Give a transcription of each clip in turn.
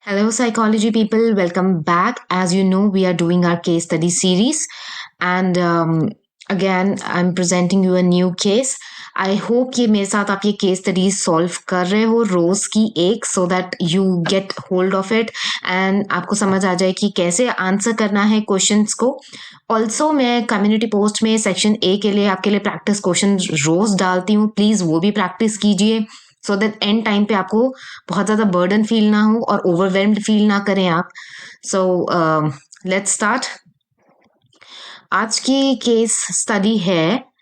Hello, psychology people. Welcome back. As you know, we are doing our case study series, and again, I'm presenting you a new case. I hope कि मेरे साथ आप ये case studies solve कर रहे हो रोज की एक so that you get hold of it and आपको समझ आ जाए कि कैसे आंसर करना है क्वेश्चंस को. ऑल्सो मैं कम्युनिटी पोस्ट में सेक्शन ए के लिए आपके लिए प्रैक्टिस क्वेश्चन रोज डालती हूँ. प्लीज वो भी प्रैक्टिस कीजिए सो दैट एंड टाइम पे आपको बहुत ज़्यादा बर्डन फील ना हो और ओवरवेल्म्ड फील ना करें आप. So let's start. आज की केस स्टडी है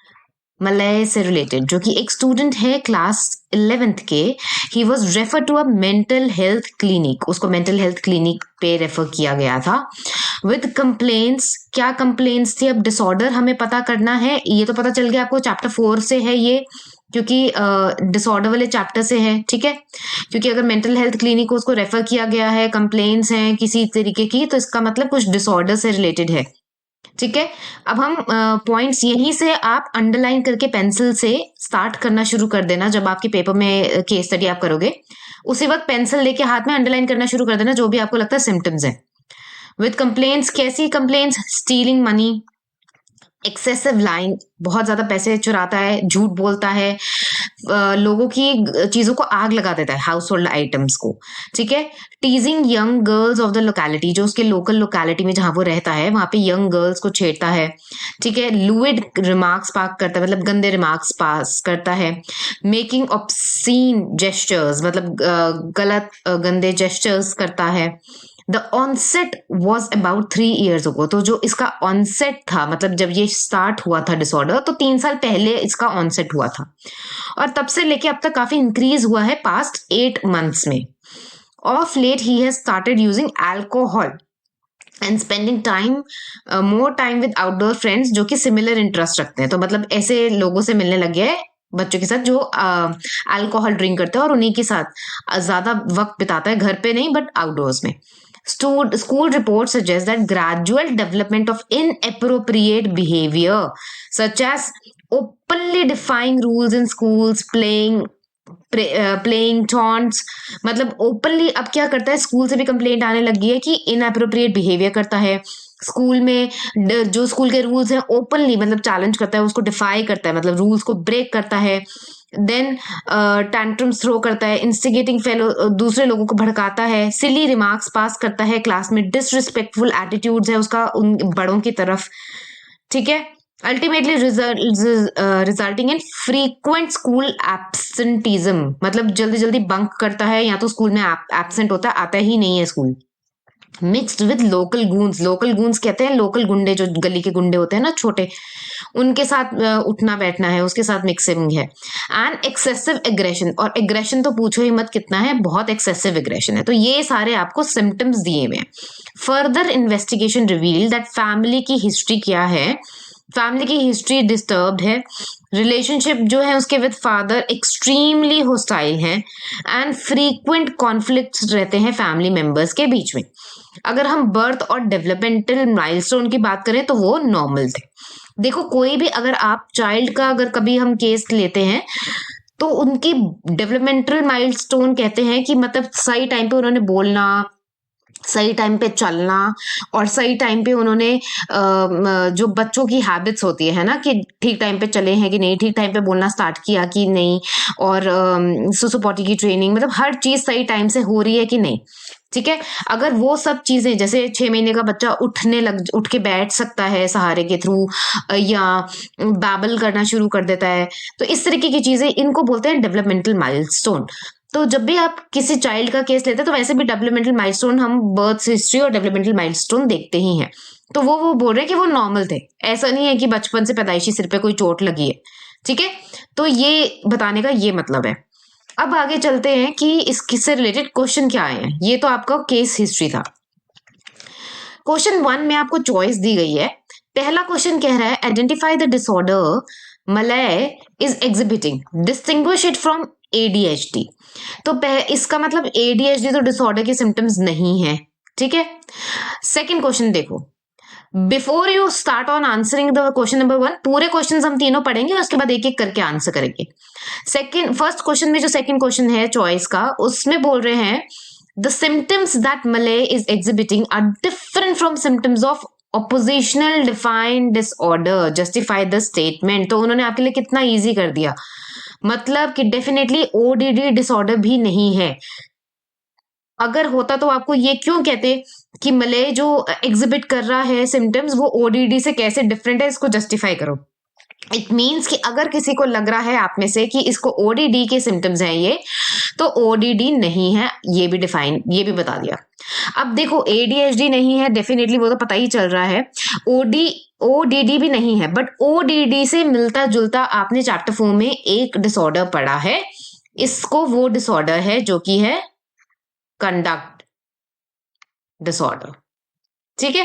मलय से रिलेटेड, जो कि एक स्टूडेंट है क्लास 11th के. He was refer to a mental health clinic. उसको मेंटल हेल्थ क्लिनिक पे रेफर किया गया था विद कंप्लेन्ट्स. क्या कंप्लेन्ट्स थी? अब डिसऑर्डर हमें पता करना है. ये तो पता चल गया आपको चैप्टर 4 से है ये, क्योंकि डिसऑर्डर वाले चैप्टर से है. ठीक है, क्योंकि अगर मेंटल हेल्थ क्लिनिक को उसको रेफर किया गया है, कंप्लेन्ट्स हैं किसी तरीके की, तो इसका मतलब कुछ डिसऑर्डर से रिलेटेड है. ठीक है, अब हम पॉइंट्स यहीं से आप अंडरलाइन करके पेंसिल से स्टार्ट करना शुरू कर देना. जब आपके पेपर में केस स्टडी आप करोगे उसी वक्त पेंसिल लेके हाथ में अंडरलाइन करना शुरू कर देना जो भी आपको लगता है सिम्टम्स है. विद कंप्लेन्ट्स, कैसी complaints? Stealing money, excessive line, बहुत ज्यादा पैसे चुराता है, झूठ बोलता है, लोगों की चीजों को आग लगा देता है, हाउस होल्ड आइटम्स को. ठीक है, टीजिंग young girls of the locality, जो उसके लोकल लोकेलिटी में जहां वो रहता है वहां पे यंग गर्ल्स को छेड़ता है. ठीक है, लूइड रिमार्क्स पास करता है, मतलब गंदे रिमार्क्स पास करता है. मेकिंग ऑब्सीन जेस्चर्स, मतलब गलत गंदे जेस्चर्स करता है. The onset was about 3 years ago. तो जो इसका ऑनसेट था, मतलब जब ये स्टार्ट हुआ था डिसऑर्डर, तो 3 साल पहले इसका ऑनसेट हुआ था और तब से लेके अब तक काफी इंक्रीज हुआ है पास्ट 8 months में. Of late he has started using alcohol and spending time, more time with outdoor friends जो कि सिमिलर इंटरेस्ट रखते हैं. तो मतलब ऐसे लोगों से मिलने लग गया है बच्चों के साथ जो अल्कोहल ड्रिंक करते हैं और उन्हीं के साथ ज्यादा वक्त बिताता है, घर पे नहीं बट आउटडोर्स में. School reports suggest that gradual development of inappropriate behavior, such as openly defying rules in schools, playing taunts. मतलब ओपनली अब क्या करता है, स्कूल से भी कंप्लेंट आने लगी है कि इनअप्रोप्रिएट बिहेवियर करता है स्कूल में. जो स्कूल के रूल्स हैं ओपनली मतलब चैलेंज करता है, उसको डिफाई करता है, मतलब रूल्स को ब्रेक करता है. देन टैंट्रम्स थ्रो करता है, इंस्टिगेटिंग फेलो, दूसरे लोगों को भड़काता है, सिली रिमार्क्स पास करता है क्लास में, डिसरिस्पेक्टफुल एटीट्यूड्स है उसका उन बड़ों की तरफ. ठीक है, ultimately resulting in frequent school absenteeism, मतलब जल्दी जल्दी बंक करता है या तो स्कूल में एब्सेंट होता है, आता ही नहीं है school. Mixed with local goons. Local goons कहते हैं लोकल गुंडे, जो गली के गुंडे होते हैं ना छोटे, उनके साथ उठना बैठना है, उसके साथ मिक्सिंग है. एंड एक्सेसिव एग्रेशन, और एग्रेशन तो पूछो ही मत कितना है, बहुत एक्सेसिव एग्रेशन है. तो ये सारे आपको सिम्टम्स दिए हुए हैं. Further investigation reveal that family की हिस्ट्री क्या है. फैमिली की हिस्ट्री डिस्टर्ब्ड है. रिलेशनशिप जो है उसके विद फादर एक्सट्रीमली होस्टाइल है एंड फ्रीक्वेंट कॉन्फ्लिक्ट्स रहते हैं फैमिली मेंबर्स के बीच में. अगर हम बर्थ और डेवलपमेंटल माइलस्टोन की बात करें तो वो नॉर्मल थे. देखो, कोई भी अगर आप चाइल्ड का अगर कभी हम केस लेते हैं तो उनकी डेवलपमेंटल माइलस्टोन कहते हैं कि मतलब सही टाइम पे उन्होंने बोलना, सही टाइम पे चलना, और सही टाइम पे उन्होंने जो बच्चों की हैबिट्स होती है ना, कि ठीक टाइम पे चले हैं कि नहीं, ठीक टाइम पे बोलना स्टार्ट किया कि नहीं, और सुसु पॉटी की ट्रेनिंग, मतलब हर चीज सही टाइम से हो रही है कि नहीं. ठीक है, अगर वो सब चीजें, जैसे 6 महीने का बच्चा उठ के बैठ सकता है सहारे के थ्रू, या बैबल करना शुरू कर देता है, तो इस तरीके की चीजें, इनको बोलते हैं डेवलपमेंटल माइलस्टोन. तो जब भी आप किसी चाइल्ड का केस लेते हैं तो वैसे भी डेवलपमेंटल माइलस्टोन, हम बर्थ हिस्ट्री और डेवलपमेंटल माइलस्टोन देखते ही हैं. तो वो बोल रहे हैं कि वो नॉर्मल थे, ऐसा नहीं है कि बचपन से पैदाइशी सिर पे कोई चोट लगी है. ठीक है, तो ये बताने का ये मतलब है. अब आगे चलते हैं कि इस किससे रिलेटेड क्वेश्चन क्या आए हैं. ये तो आपका केस हिस्ट्री था. क्वेश्चन 1 में आपको चॉइस दी गई है. पहला क्वेश्चन कह रहा है identify the disorder Malay is exhibiting, distinguish it from ADHD. तो इसका मतलब ADHD तो डिसऑर्डर के सिम्टम्स नहीं है. ठीक है, सेकंड क्वेश्चन देखो. Before you start on answering the question number 1, पूरे क्वेश्चन हम तीनों पढ़ेंगे, उसके बाद एक एक करके आंसर करेंगे. फर्स्ट क्वेश्चन में जो सेकंड क्वेश्चन है चॉइस का, उसमें बोल रहे हैं The symptoms that Malay is exhibiting are different from symptoms of oppositional defined disorder. Justify the statement. तो उन्होंने आपके लिए कितना इजी कर दिया, मतलब कि डेफिनेटली ओडीडी डिसऑर्डर भी नहीं है। अगर होता तो आपको ये क्यों कहते कि मलय जो एग्जिबिट कर रहा है सिम्टम्स वो ओडीडी से कैसे डिफरेंट है, इसको जस्टिफाई करो। इट मीन्स कि अगर किसी को लग रहा है आप में से कि इसको ओडीडी के सिम्टम्स हैं ये, तो ओडीडी नहीं है, ये भी बता दिया। अब देखो एडीएचडी नहीं है, डेफिनेटली वो तो पता ही चल रहा है। ओडीडी भी नहीं है, बट ओडीडी से मिलता जुलता आपने चैप्टर 4 में एक डिसऑर्डर पढ़ा है, इसको वो डिसऑर्डर है जो कि है कंडक्ट डिसऑर्डर। ठीक है,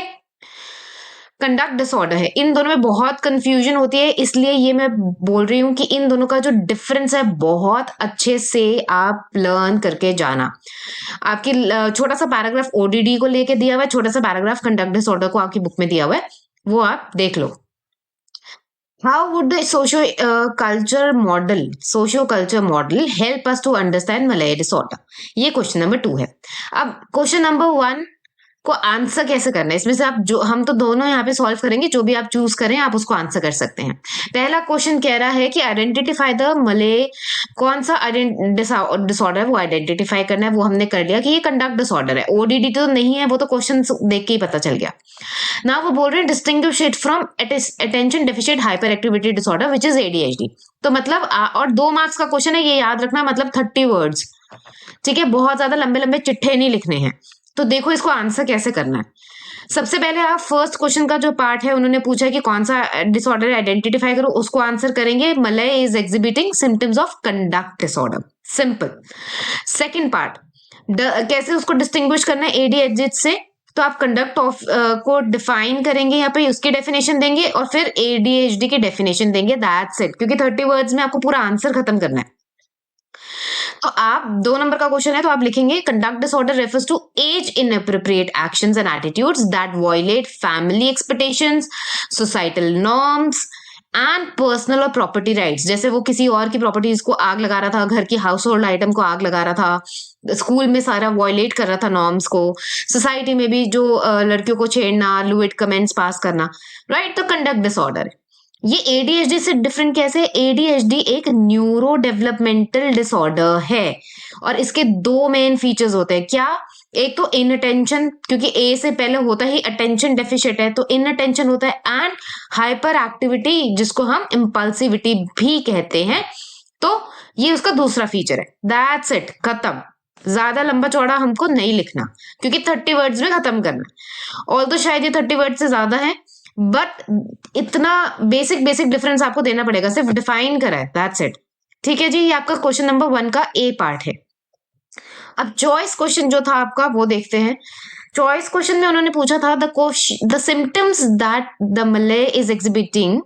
कंडक्ट डिसऑर्डर है। इन दोनों में बहुत कंफ्यूजन होती है, इसलिए ये मैं बोल रही हूं कि इन दोनों का जो डिफरेंस है बहुत अच्छे से आप लर्न करके जाना। आपकी छोटा सा पैराग्राफ ओडीडी को लेके दिया हुआ है, छोटा सा पैराग्राफ कंडक्ट डिसऑर्डर को आपकी बुक में दिया हुआ है, वो आप देख लो। How would the socio-culture model help us to understand Malay disorder? ये क्वेश्चन नंबर 2 है। अब क्वेश्चन नंबर 1 को आंसर कैसे करना है, इसमें से आप जो हम तो दोनों यहाँ पे सॉल्व करेंगे, जो भी आप चूज करें आप उसको आंसर कर सकते हैं। पहला क्वेश्चन कह रहा है कि आइडेंटिफाई द मले, कौन सा डिसऑर्डर है वो आइडेंटिफाई करना है, वो हमने कर लिया कि ये कंडक्ट डिसऑर्डर है। ओडीडी तो नहीं है, वो तो क्वेश्चन देख के ही पता चल गया ना। वो बोल रहे हैं distinguish it from attention deficient hyper activity disorder which is ADHD. तो मतलब और 2 मार्क्स का क्वेश्चन है, ये याद रखना, मतलब 30 वर्ड्स। ठीक है, बहुत ज्यादा लंबे लंबे चिट्ठे नहीं लिखने हैं। तो देखो इसको आंसर कैसे करना है। सबसे पहले आप फर्स्ट क्वेश्चन का जो पार्ट है, उन्होंने पूछा कि कौन सा डिसऑर्डर आइडेंटिफाई करो, उसको आंसर करेंगे Malay is exhibiting symptoms of conduct disorder, simple. Second part कैसे उसको डिस्टिंग्विश करना है एडीएचडी से, तो आप कंडक्ट ऑफ को डिफाइन करेंगे, यहाँ पे उसकी डेफिनेशन देंगे और फिर एडीएचडी की डेफिनेशन देंगे, दैट्स इट। क्योंकि 30 वर्ड्स में आपको पूरा आंसर खत्म करना है। तो आप 2 नंबर का क्वेश्चन है, तो आप लिखेंगे conduct disorder refers to as inappropriate actions and attitudes that violate family expectations, societal norms and personal और प्रॉपर्टी राइट्स। जैसे वो किसी और की प्रॉपर्टीज को आग लगा रहा था, घर की हाउस होल्ड आइटम को आग लगा रहा था, स्कूल में सारा वायलेट कर रहा था नॉर्म्स को, सोसाइटी में भी जो लड़कियों को छेड़ना, लुइड कमेंट्स पास करना, राइट। तो कंडक्ट डिसऑर्डर ये एडीएचडी से डिफरेंट कैसे? एडीएचडी एक न्यूरो डेवलपमेंटल डिसऑर्डर है और इसके 2 मेन फीचर्स होते हैं। क्या? एक तो इनअटेंशन, क्योंकि ए से पहले होता ही अटेंशन डेफिशिएंट है, तो इनअटेंशन होता है, एंड हाइपर एक्टिविटी जिसको हम इम्पल्सिविटी भी कहते हैं। तो ये उसका दूसरा फीचर है, दैट्स इट, खत्म। ज्यादा लंबा चौड़ा हमको नहीं लिखना, क्योंकि 30 वर्ड्स में खत्म करना है। और तो शायद ये 30 वर्ड से ज्यादा है, बट इतना बेसिक डिफरेंस आपको देना पड़ेगा, सिर्फ डिफाइन करा है, दैट्स इट। ठीक है जी, ये आपका क्वेश्चन नंबर 1 का ए पार्ट है। अब चॉइस क्वेश्चन जो था आपका वो देखते हैं। चॉइस क्वेश्चन में उन्होंने पूछा था the symptoms that the Malay is exhibiting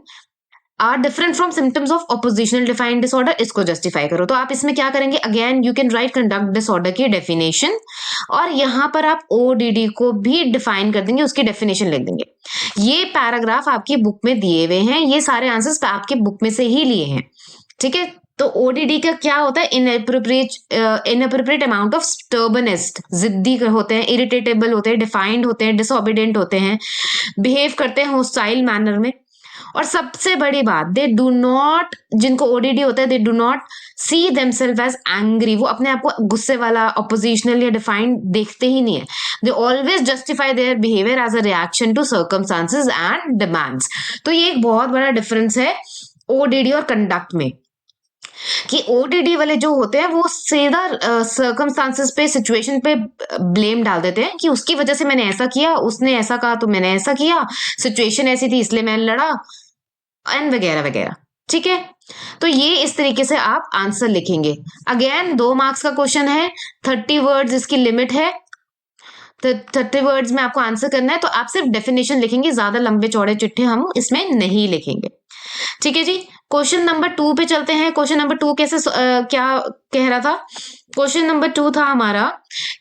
are different from symptoms of oppositional defiant disorder, इसको जस्टिफाई करो। तो आप इसमें क्या करेंगे, again you can write conduct disorder की डेफिनेशन और यहां पर आप ओडीडी को भी डिफाइन कर देंगे, उसकी डेफिनेशन लिख देंगे। ये पैराग्राफ आपकी बुक में दिए हुए हैं, ये सारे आंसर्स आपके बुक में से ही लिए हैं। ठीक है, तो ओडीडी का क्या होता है? इनएप्रोप्रिएट अमाउंट ऑफ स्टर्बनेस, जिद्दी होते हैं, इरिटेटेबल होते हैं, डिफाइंड होते हैं, डिसओबीडियंट होते हैं, बिहेव करते हैं होस्टाइल मैनर में। और सबसे बड़ी बात, दे डू नॉट, जिनको ओडीडी होता है, they do not see themselves as angry, वो अपने आप को गुस्से वाला, ऑपोजिशनल या डिफाइंड देखते ही नहीं है। They always justify their behaviour as a reaction to circumstances and demands. तो ये एक बहुत बड़ा डिफरेंस है ओडीडी और कंडक्ट में, कि ओडीडी वाले जो होते हैं वो सीधा सर्कमस्टांसेस पे, सिचुएशन पे ब्लेम डाल देते हैं कि उसकी वजह से मैंने ऐसा किया, उसने ऐसा कहा तो मैंने ऐसा किया, सिचुएशन ऐसी थी इसलिए मैंने लड़ा, एंड वगैरह वगैरह। ठीक है, तो ये इस तरीके से आप आंसर लिखेंगे। अगेन 2 मार्क्स का क्वेश्चन है, 30 वर्ड्स इसकी लिमिट है, तो 30 वर्ड्स में आपको आंसर करना है, तो आप सिर्फ डेफिनेशन लिखेंगे, ज्यादा लंबे चौड़े चिट्ठे हम इसमें नहीं लिखेंगे। ठीक है जी। क्वेश्चन नंबर 2 पे चलते हैं। क्वेश्चन नंबर 2 कैसे क्या कह रहा था? क्वेश्चन नंबर 2 था हमारा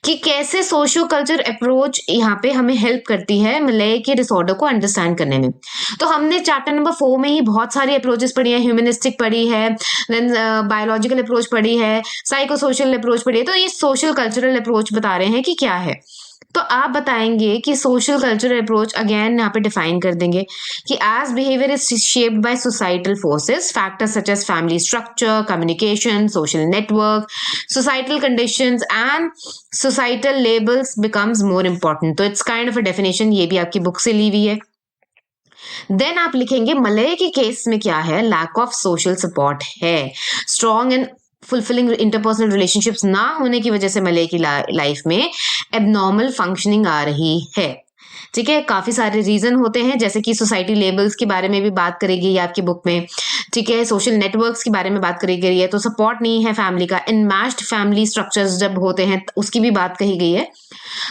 कि कैसे सोशियो कल्चर अप्रोच यहाँ पे हमें हेल्प करती है मलय के डिसऑर्डर को अंडरस्टैंड करने में। तो हमने चैप्टर नंबर 4 में ही बहुत सारी अप्रोचेस पढ़ी है, ह्यूमनिस्टिक पढ़ी है, देन बायोलॉजिकल अप्रोच पढ़ी है, साइको सोशल अप्रोच पढ़ी है। तो ये सोशल कल्चरल अप्रोच बता रहे हैं कि क्या है। तो आप बताएंगे कि सोशल कल्चरल अप्रोच अगेन यहाँ पे डिफाइन कर देंगे कि as behaviour is shaped by societal forces, factors such as family structure, communication, social network, societal conditions and societal labels becomes more important। तो it's kind of a definition, ये भी आपकी book से ली हुई है। देन आप लिखेंगे मलय के केस में क्या है, लैक ऑफ सोशल सपोर्ट है, strong and fulfilling interpersonal relationships ना होने की वजह से मलय की लाइफ में एबनॉर्मल फंक्शनिंग आ रही है। ठीक है, काफी सारे रीजन होते हैं, जैसे कि सोसाइटी लेबल्स के बारे में भी बात करी गई है आपकी बुक में। ठीक है, सोशल नेटवर्क्स के बारे में बात करी गई है, तो सपोर्ट नहीं है फैमिली का, इनमैच्ड फैमिली स्ट्रक्चर्स जब होते हैं उसकी भी बात कही गई है।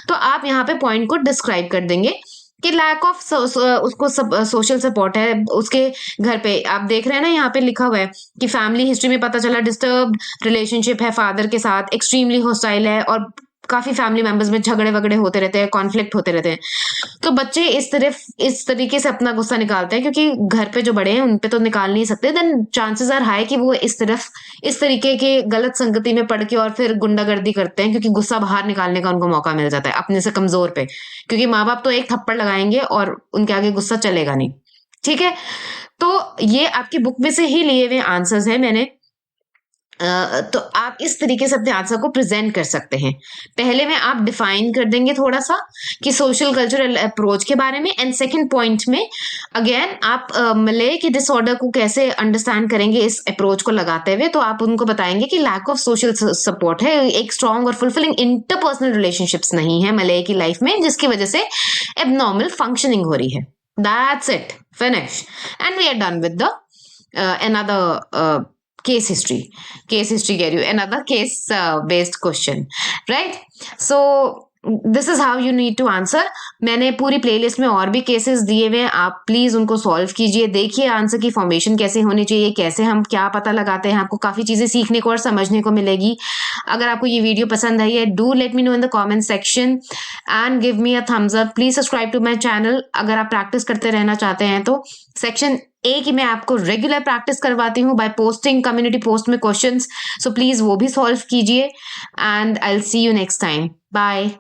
तो आप यहाँ पे पॉइंट को डिस्क्राइब कर देंगे कि लैक ऑफ उसको सोशल सपोर्ट है उसके घर पे। आप देख रहे हैं ना, यहाँ पे लिखा हुआ है कि फैमिली हिस्ट्री में पता चला डिस्टर्ब रिलेशनशिप है फादर के साथ, एक्सट्रीमली हॉस्टाइल है, और काफी फैमिली मेंबर्स में झगड़े वगड़े होते रहते हैं, कॉन्फ्लिक्ट होते रहते हैं। तो बच्चे इस तरीके से अपना गुस्सा निकालते हैं क्योंकि घर पे जो बड़े हैं उन पे तो निकाल नहीं सकते, देन चांसेस आर हाई कि वो इस तरीके के गलत संगति में पड़ के और फिर गुंडागर्दी करते हैं, क्योंकि गुस्सा बाहर निकालने का उनको मौका मिल जाता है अपने से कमजोर पे, क्योंकि माँ बाप तो एक थप्पड़ लगाएंगे और उनके आगे गुस्सा चलेगा नहीं। ठीक है, तो ये आपकी बुक में से ही लिए हुए आंसर्स हैं मैंने। तो आप इस तरीके से अपने आंसर को प्रेजेंट कर सकते हैं। पहले में आप डिफाइन कर देंगे थोड़ा सा कि सोशल कल्चरल अप्रोच के बारे में, एंड सेकंड पॉइंट में अगेन आप मलय के डिसऑर्डर को कैसे अंडरस्टैंड करेंगे इस अप्रोच को लगाते हुए। तो आप उनको बताएंगे कि लैक ऑफ सोशल सपोर्ट है, एक स्ट्रॉन्ग और फुलफिलिंग इंटरपर्सनल रिलेशनशिप्स नहीं है मलय की लाइफ में, जिसकी वजह से एबनॉर्मल फंक्शनिंग हो रही है। That's it, finish, and we are done with the another case history कह रही हूँ, another case based question, right? So this is how you need to answer। मैंने पूरी प्लेलिस्ट में और भी केसेस दिए हुए हैं, आप प्लीज उनको सॉल्व कीजिए, देखिए आंसर की फॉर्मेशन कैसे होनी चाहिए, कैसे हम क्या पता लगाते हैं, आपको काफी चीजें सीखने को और समझने को मिलेगी। अगर आपको ये वीडियो पसंद आई है, do let me know in the comment section and give me a thumbs up. Please subscribe to my channel अगर आप प्रैक्टिस करते रहना चाहते हैं तो। सेक्शन ए की मैं आपको रेगुलर प्रैक्टिस करवाती हूँ बाय पोस्टिंग कम्युनिटी पोस्ट में क्वेश्चंस, सो प्लीज वो भी सॉल्व कीजिए, and I will see you next time. Bye.